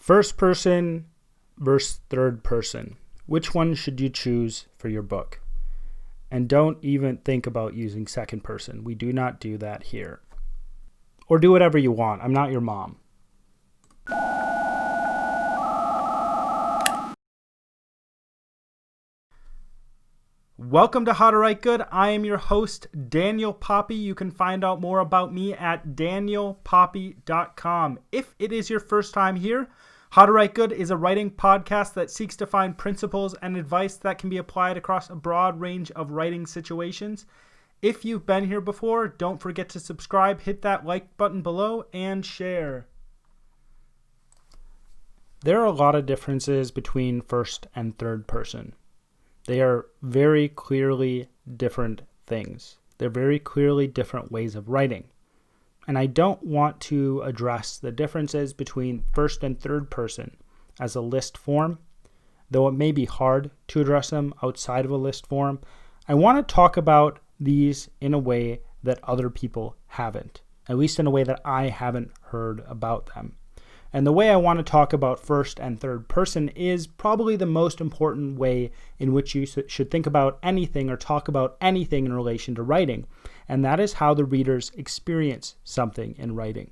First person versus third person. Which one should you choose for your book? And don't even think about using second person. We do not do that here. Or do whatever you want. I'm not your mom. Welcome to How to Write Good. I am your host, Daniel Poppie. You can find out more about me at danielpoppie.com. If it is your first time here, How to Write Good is a writing podcast that seeks to find principles and advice that can be applied across a broad range of writing situations. If you've been here before, don't forget to subscribe, hit that like button below, and share. There are a lot of differences between first and third person. They are very clearly different things. They're very clearly different ways of writing. And I don't want to address the differences between first and third person as a list form, though it may be hard to address them outside of a list form. I want to talk about these in a way that other people haven't, at least in a way that I haven't heard about them. And the way I want to talk about first and third person is probably the most important way in which you should think about anything or talk about anything in relation to writing. And that is how the readers experience something in writing.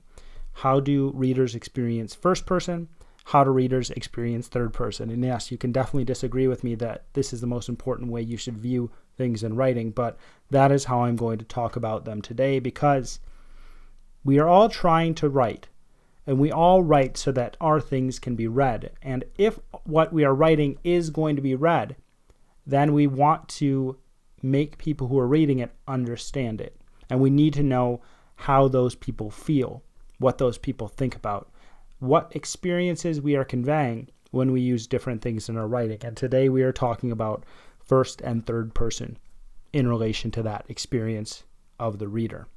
How do readers experience first person? How do readers experience third person? And yes, you can definitely disagree with me that this is the most important way you should view things in writing, but that is how I'm going to talk about them today, because we are all trying to write. And we all write so that our things can be read. And if what we are writing is going to be read, then we want to make people who are reading it understand it. And we need to know how those people feel, what those people think about, what experiences we are conveying when we use different things in our writing. And today we are talking about first and third person in relation to that experience of the reader.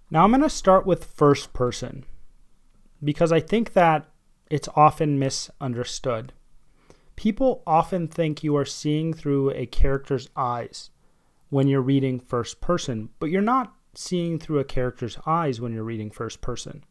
Now I'm going to start with first person, because I think that it's often misunderstood. People often think you are seeing through a character's eyes when you're reading first person, but you're not seeing through a character's eyes when you're reading first person.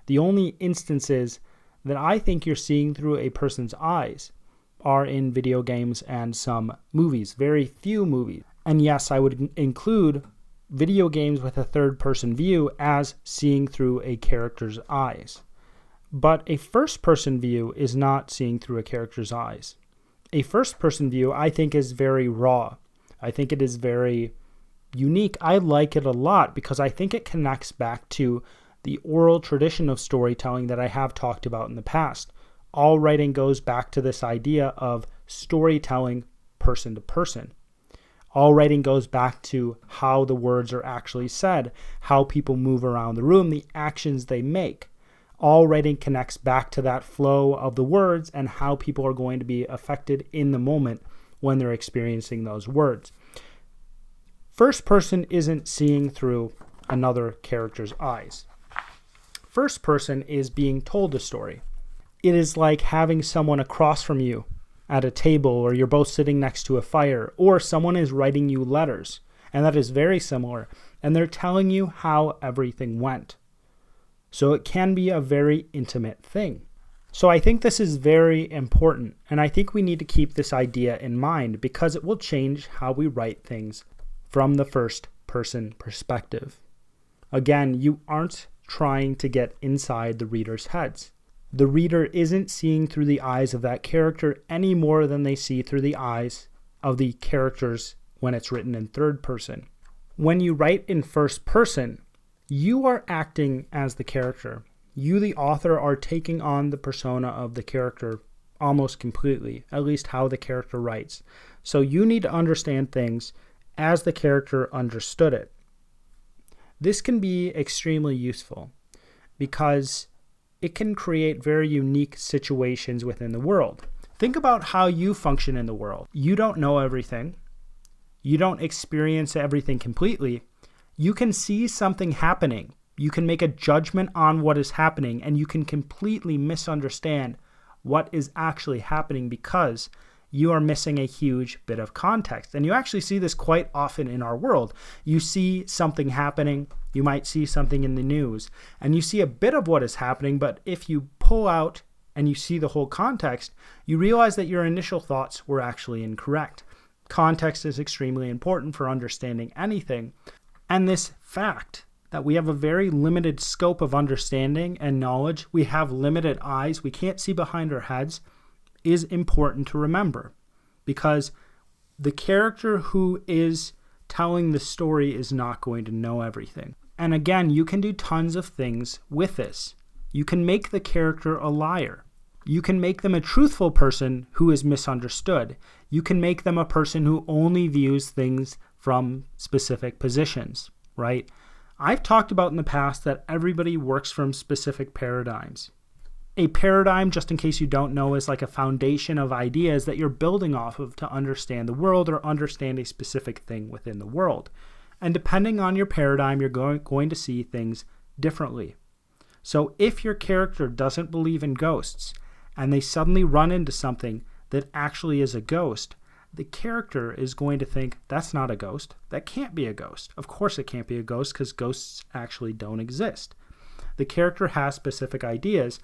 The only instances that I think you're seeing through a person's eyes are in video games and some movies, very few movies. And yes, I would include video games with a third person view as seeing through a character's eyes. But a first-person view is not seeing through a character's eyes. A first-person view, I think, is very raw. I think it is very unique. I like it a lot because I think it connects back to the oral tradition of storytelling that I have talked about in the past. All writing goes back to this idea of storytelling person to person. All writing goes back to how the words are actually said, how people move around the room, the actions they make. All writing connects back to that flow of the words and how people are going to be affected in the moment when they're experiencing those words. First person isn't seeing through another character's eyes. First person is being told a story. It is like having someone across from you at a table, or you're both sitting next to a fire, or someone is writing you letters, and that is very similar, and they're telling you how everything went. So it can be a very intimate thing. So I think this is very important, and I think we need to keep this idea in mind because it will change how we write things from the first person perspective. Again, you aren't trying to get inside the reader's heads. The reader isn't seeing through the eyes of that character any more than they see through the eyes of the characters when it's written in third person. When you write in first person, you are acting as the character. You, the author, are taking on the persona of the character almost completely, at least how the character writes. So you need to understand things as the character understood it. This can be extremely useful because it can create very unique situations within the world. Think about how you function in the world. You don't know everything. You don't experience everything completely. You can see something happening. You can make a judgment on what is happening, and you can completely misunderstand what is actually happening because you are missing a huge bit of context. And you actually see this quite often in our world. You see something happening, you might see something in the news, and you see a bit of what is happening, but if you pull out and you see the whole context, you realize that your initial thoughts were actually incorrect. Context is extremely important for understanding anything, and this fact that we have a very limited scope of understanding and knowledge, we have limited eyes, we can't see behind our heads, is important to remember, because the character who is telling the story is not going to know everything. And again, you can do tons of things with this. You can make the character a liar. You can make them a truthful person who is misunderstood. You can make them a person who only views things from specific positions, right? I've talked about in the past that everybody works from specific paradigms. A paradigm, just in case you don't know, is like a foundation of ideas that you're building off of to understand the world or understand a specific thing within the world. And depending on your paradigm, you're going to see things differently. So if your character doesn't believe in ghosts and they suddenly run into something that actually is a ghost, the character is going to think, that's not a ghost. That can't be a ghost. Of course it can't be a ghost because ghosts actually don't exist. The character has specific ideas,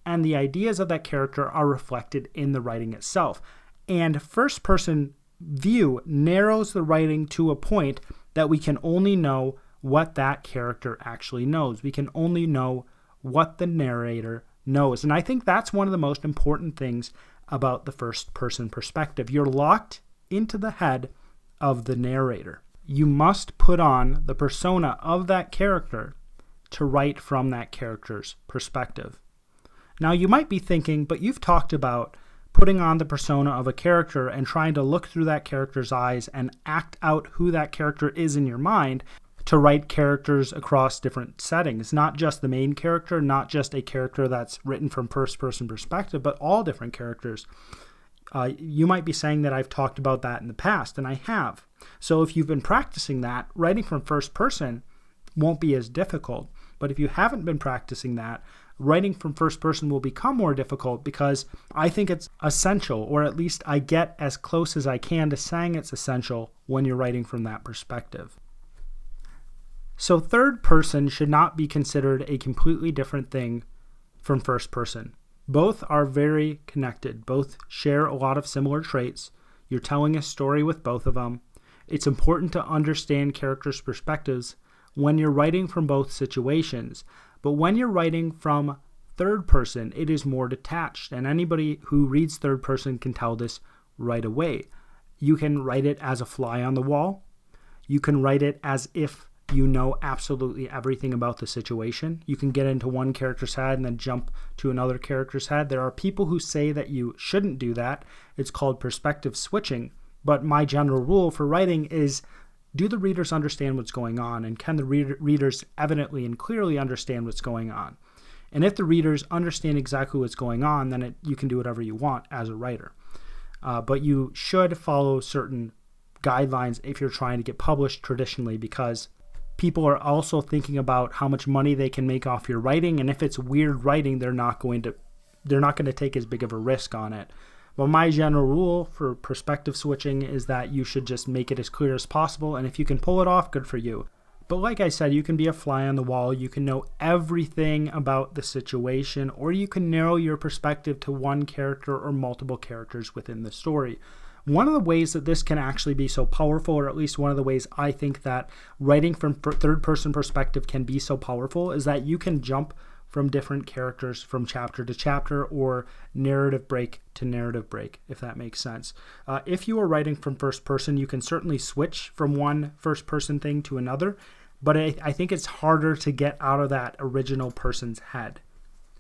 and the ideas of that character are reflected in the writing itself. And first-person view narrows the writing to a point that we can only know what that character actually knows. We can only know what the narrator knows. And I think that's one of the most important things about the first-person perspective. You're locked into the head of the narrator. You must put on the persona of that character to write from that character's perspective. Now, you might be thinking, but you've talked about putting on the persona of a character and trying to look through that character's eyes and act out who that character is in your mind to write characters across different settings, not just the main character, not just a character that's written from first-person perspective, but all different characters. You might be saying that I've talked about that in the past, and I have. So if you've been practicing that, writing from first person won't be as difficult. But if you haven't been practicing that, writing from first person will become more difficult, because I think it's essential, or at least I get as close as I can to saying it's essential when you're writing from that perspective. So third person should not be considered a completely different thing from first person. Both are very connected. Both share a lot of similar traits. You're telling a story with both of them. It's important to understand characters' perspectives when you're writing from both situations. But when you're writing from third person, it is more detached. And anybody who reads third person can tell this right away. You can write it as a fly on the wall. You can write it as if you know absolutely everything about the situation. You can get into one character's head and then jump to another character's head. There are people who say that you shouldn't do that. It's called perspective switching. But my general rule for writing is, do the readers understand what's going on? And can the readers evidently and clearly understand what's going on? And if the readers understand exactly what's going on, then you can do whatever you want as a writer. But you should follow certain guidelines if you're trying to get published traditionally, because people are also thinking about how much money they can make off your writing, and if it's weird writing, they're not going to take as big of a risk on it. But my general rule for perspective switching is that you should just make it as clear as possible, and if you can pull it off, good for you. But like I said, you can be a fly on the wall, you can know everything about the situation, or you can narrow your perspective to one character or multiple characters within the story. One of the ways that this can actually be so powerful, or at least one of the ways I think that writing from third-person perspective can be so powerful, is that you can jump from different characters from chapter to chapter, or narrative break to narrative break, if that makes sense. If you are writing from first person, you can certainly switch from one first-person thing to another, but I think it's harder to get out of that original person's head,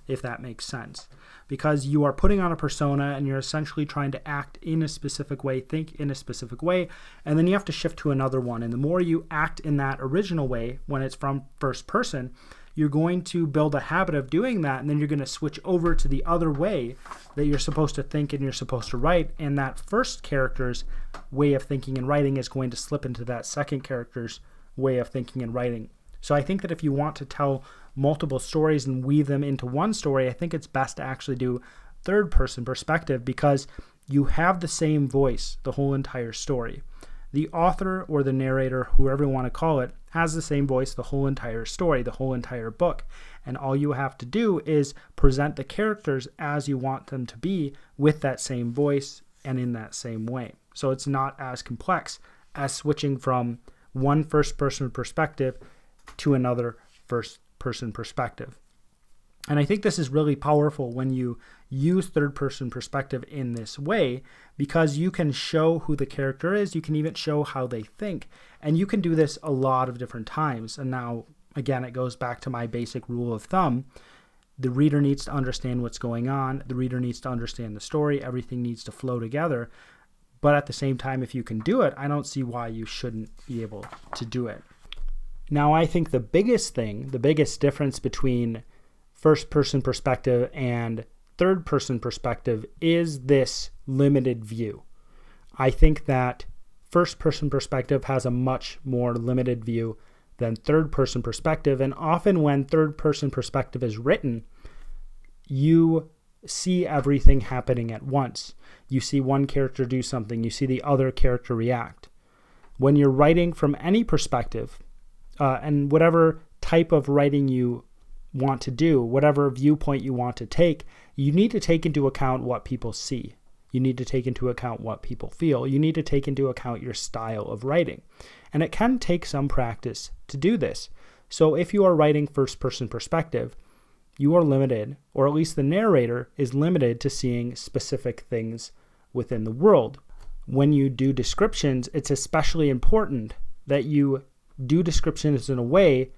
if that makes sense. Because you are putting on a persona and you're essentially trying to act in a specific way, think in a specific way, and then you have to shift to another one. And the more you act in that original way when it's from first person, you're going to build a habit of doing that, and then you're going to switch over to the other way that you're supposed to think and you're supposed to write, and that first character's way of thinking and writing is going to slip into that second character's way of thinking and writing. So I think that if you want to tell multiple stories and weave them into one story, I think it's best to actually do third person perspective, because you have the same voice the whole entire story. the author or the narrator, whoever you want to call it, has the same voice the whole entire story, the whole entire book. And all you have to do is present the characters as you want them to be with that same voice and in that same way. So it's not as complex as switching from one first-person perspective to another first-person perspective. And I think this is really powerful when you use third-person perspective in this way, because you can show who the character is, you can even show how they think, and you can do this a lot of different times. And now, again, it goes back to my basic rule of thumb. The reader needs to understand what's going on, the reader needs to understand the story, everything needs to flow together. But at the same time, if you can do it, I don't see why you shouldn't be able to do it. Now, I think the biggest difference between first-person perspective and third-person perspective is this limited view. I think that first-person perspective has a much more limited view than third-person perspective, and often when third-person perspective is written, you see everything happening at once. You see one character do something, you see the other character react. When you're writing from any perspective, and whatever type of writing you want to do, whatever viewpoint you want to take, you need to take into account what people see. You need to take into account what people feel. You need to take into account your style of writing. And it can take some practice to do this. So if you are writing first-person perspective, you are limited, or at least the narrator is limited to seeing specific things within the world. When you do descriptions, it's especially important that you do descriptions in a way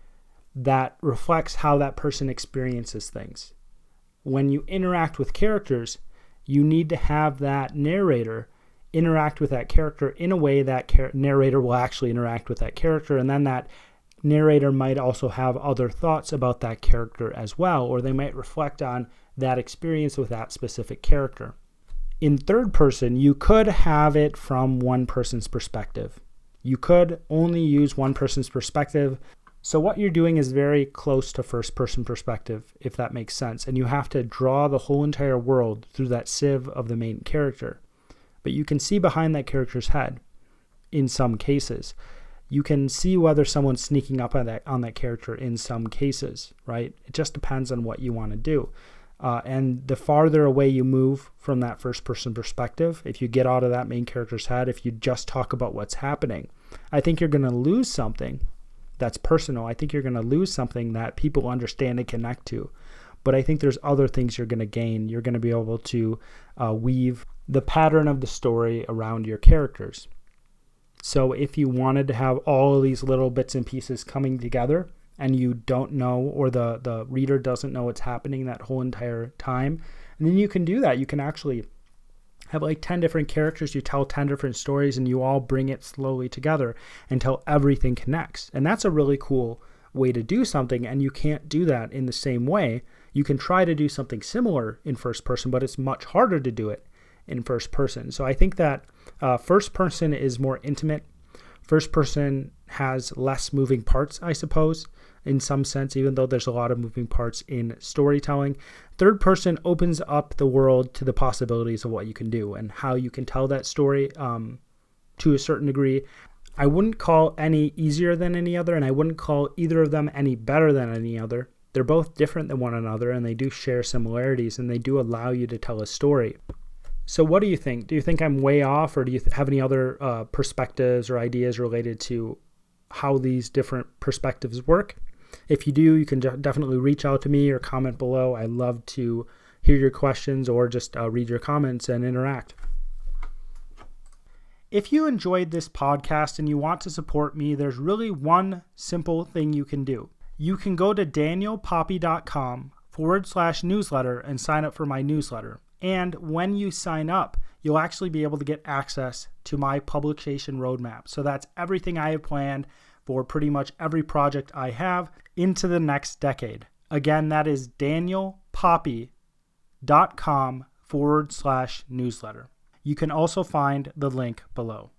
that reflects how that person experiences things. When you interact with characters, you need to have that narrator interact with that character in a way that narrator will actually interact with that character, and then that narrator might also have other thoughts about that character as well, or they might reflect on that experience with that specific character. In third person, you could have it from one person's perspective. You could only use one person's perspective. So what you're doing is very close to first-person perspective, if that makes sense. And you have to draw the whole entire world through that sieve of the main character. But you can see behind that character's head in some cases. You can see whether someone's sneaking up on that character in some cases, right? It just depends on what you want to do. And the farther away you move from that first-person perspective, if you get out of that main character's head, if you just talk about what's happening, I think you're going to lose something that's personal. I think you're going to lose something that people understand and connect to. But I think there's other things you're going to gain. You're going to be able to weave the pattern of the story around your characters. So if you wanted to have all of these little bits and pieces coming together and you don't know, or the reader doesn't know what's happening that whole entire time, and then you can do that. You can actually have like 10 different characters, you tell 10 different stories, and you all bring it slowly together until everything connects. And that's a really cool way to do something, and you can't do that in the same way. You can try to do something similar in first person, but it's much harder to do it in first person. So I think that first person is more intimate. First person has less moving parts, I suppose, in some sense, even though there's a lot of moving parts in storytelling. Third person opens up the world to the possibilities of what you can do and how you can tell that story to a certain degree. I wouldn't call any easier than any other, and I wouldn't call either of them any better than any other. They're both different than one another, and they do share similarities, and they do allow you to tell a story. So what do you think? Do you think I'm way off, or do you have any other perspectives or ideas related to how these different perspectives work? If you do, you can definitely reach out to me or comment below. I love to hear your questions or just read your comments and interact. If you enjoyed this podcast and you want to support me, there's really one simple thing you can do. You can go to danielpoppie.com/newsletter and sign up for my newsletter. And when you sign up, you'll actually be able to get access to my publication roadmap. So that's everything I have planned for pretty much every project I have into the next decade. Again, that is danielpoppie.com/newsletter. You can also find the link below.